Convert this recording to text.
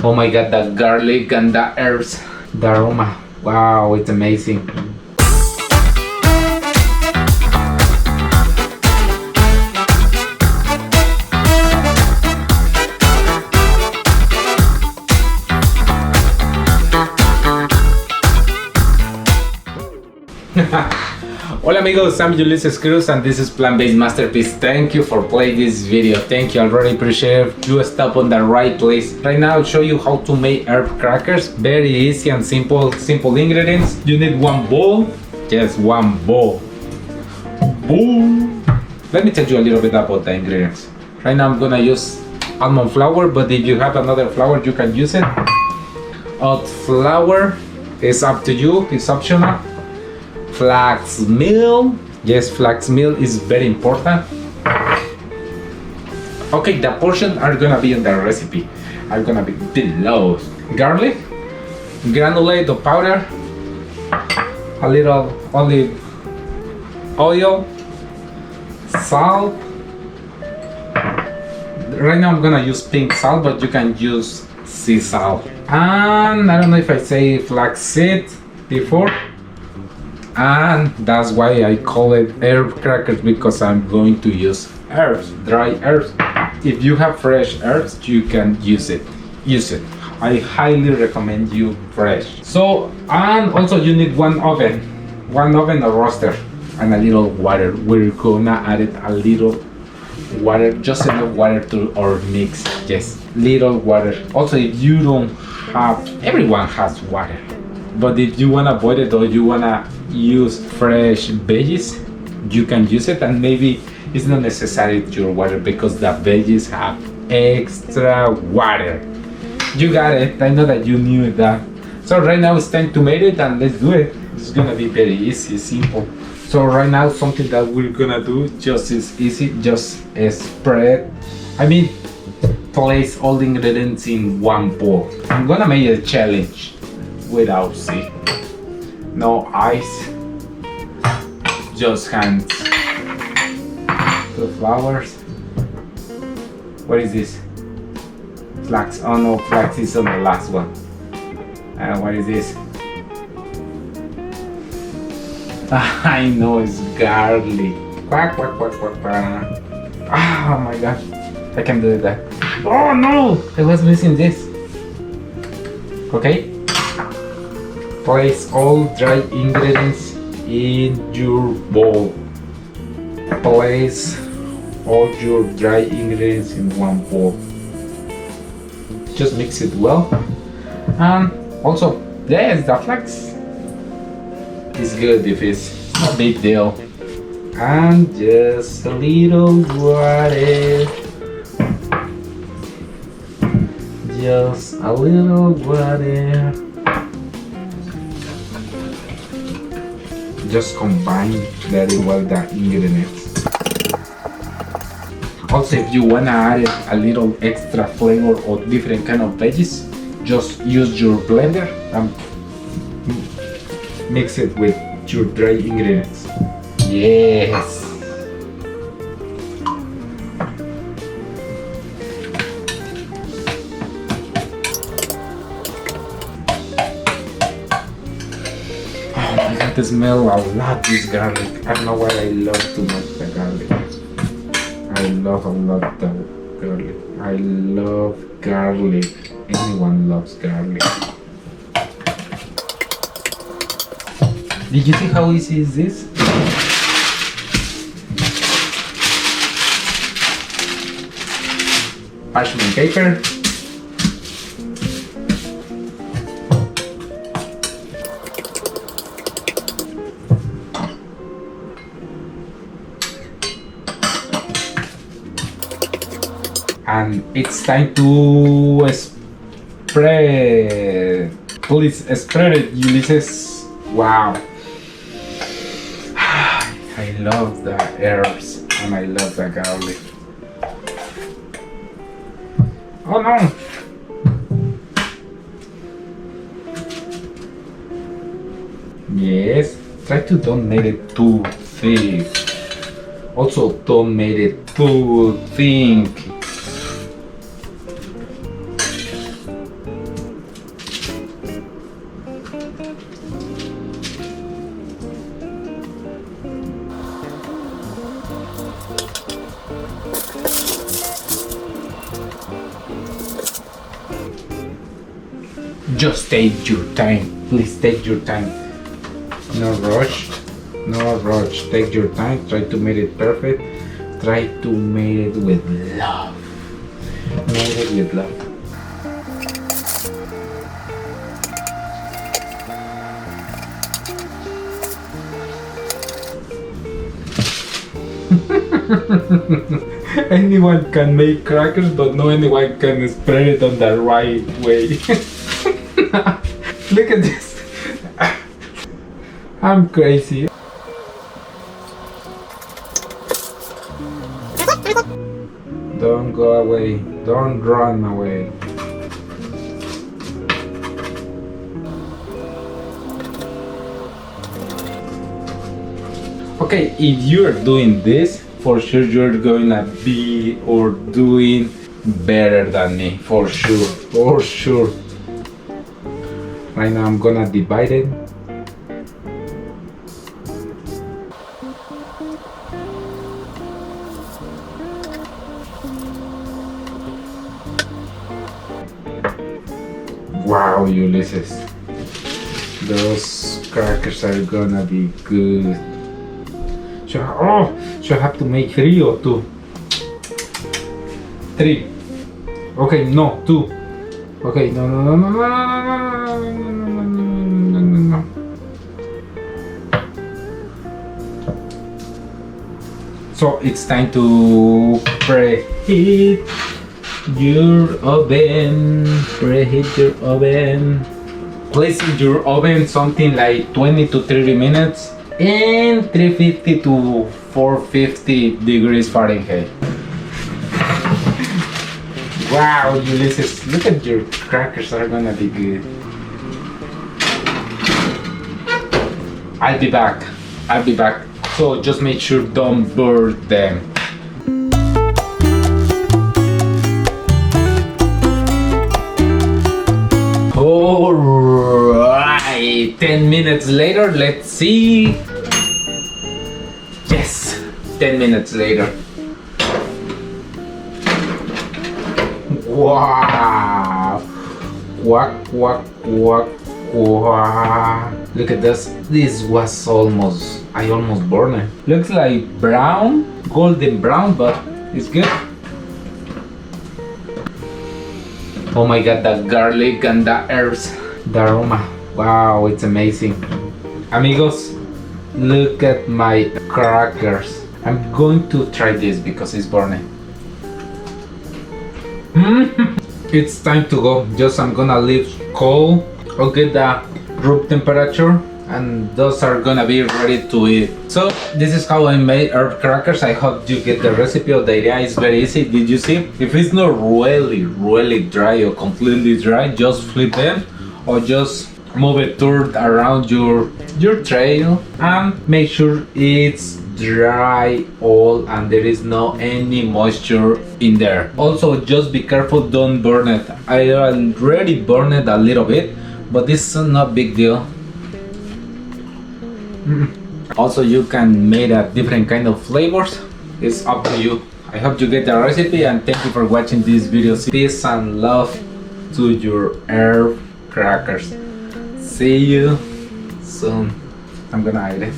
Oh my god, the garlic and the herbs, the aroma. Wow, it's amazing. Hola amigos, I'm Ulises Cruz and this is Plant-Based Masterpiece. Thank you for playing this video. Thank you, I really appreciate it. You stop on the right place. Right now I'll show you how to make herb crackers. Very easy and simple ingredients. You need one bowl. Yes, one bowl. Boom. Let me tell you a little bit about the ingredients. Right now I'm gonna use almond flour, but if you have another flour you can use it. Oat flour is up to you, it's optional. Flax meal, yes, flax meal is very important. Okay, the portions are gonna be in the recipe, are gonna be below. Garlic, granulate or powder, a little olive oil, salt. Right now I'm gonna use pink salt, but you can use sea salt. And I don't know if I say flax seed before. And that's why I call it herb crackers, because I'm going to use herbs, dry herbs. If you have fresh herbs, you can use it. I highly recommend you fresh. So, and also you need one oven or roaster, and a little water. We're gonna add it a little water, just enough water to our mix. Yes, little water. Also, if you don't have, everyone has water. But if you wanna avoid it or you wanna use fresh veggies, you can use it, and maybe it's not necessary your water because the veggies have extra water. You got it. I know that you knew that. So right now it's time to make it, and let's do it. It's gonna be very easy, simple. So right now something that we're gonna do just is easy. Just spread. Place all the ingredients in one bowl. I'm gonna make a challenge. Without sea, no ice, just hands. The flowers. What is this? Flax. Oh no, flax is on the last one. What is this? I know, it's garlic. Quack quack quack quack quack. Oh my gosh, I can do that. Oh no, I was missing this. Okay. Place all dry ingredients in your bowl. Place all your dry ingredients in one bowl. Just mix it well. And also, yes, the flax is good if it's a big deal. And just a little water. Just a little water. Just combine very well the ingredients. Also, if you wanna add a little extra flavor or different kind of veggies, just use your blender and mix it with your dry ingredients. Yes. I smell a lot this garlic. I don't know why I love too much the garlic. I love a lot the garlic. I love garlic. Anyone loves garlic. Did you see how easy is this? Parchment paper. And it's time to spread. Please spread it, Ulises. Wow. I love the herbs and I love the garlic. Oh no! Yes, try to don't make it too thick. Also, don't make it too thin. Just take your time. Please take your time. No rush. No rush. Take your time. Try to make it perfect. Try to make it with love. Make it with love. Anyone can make crackers, but no anyone can spread it on the right way. Look at this. I'm crazy. Don't go away. Don't run away. Okay, if you're doing this, for sure you're gonna be or doing better than me. For sure. For sure. Right now I'm gonna divide it. Wow, Ulysses. Those crackers are gonna be good. So I have to make 3 or 2? 3. Okay, no, 2. Okay, no. So it's time to preheat your oven. Preheat your oven. Place in your oven something like 20 to 30 minutes in 350 to 450 degrees Fahrenheit. Wow, Ulysses, look at your crackers are gonna be good. I'll be back. So just make sure don't burn them. Alright, 10 minutes later, let's see. Yes, 10 minutes later. Wow. Quack, quack, quack, quack. Look at this. This was almost, I almost burned it. Looks like brown, golden brown, but it's good. Oh my god, the garlic and the herbs, the aroma. Wow, it's amazing. Amigos, look at my crackers. I'm going to try this because it's burning. It's time to go. Just I'm gonna leave cold. I'll get the room temperature and those are gonna be ready to eat. So this is how I made herb crackers. I hope you get the recipe. The idea is very easy. Did you see? If it's not really dry or completely dry, just flip them or just move it toward around your tray and make sure it's dry all and there is no any moisture in there. Also just be careful, don't burn it. I already burned it a little bit, but this is not big deal. Also you can make a different kind of flavors. It's up to you. I hope you get the recipe and thank you for watching this video. Peace and love to your herb crackers. See you soon. I'm gonna eat it.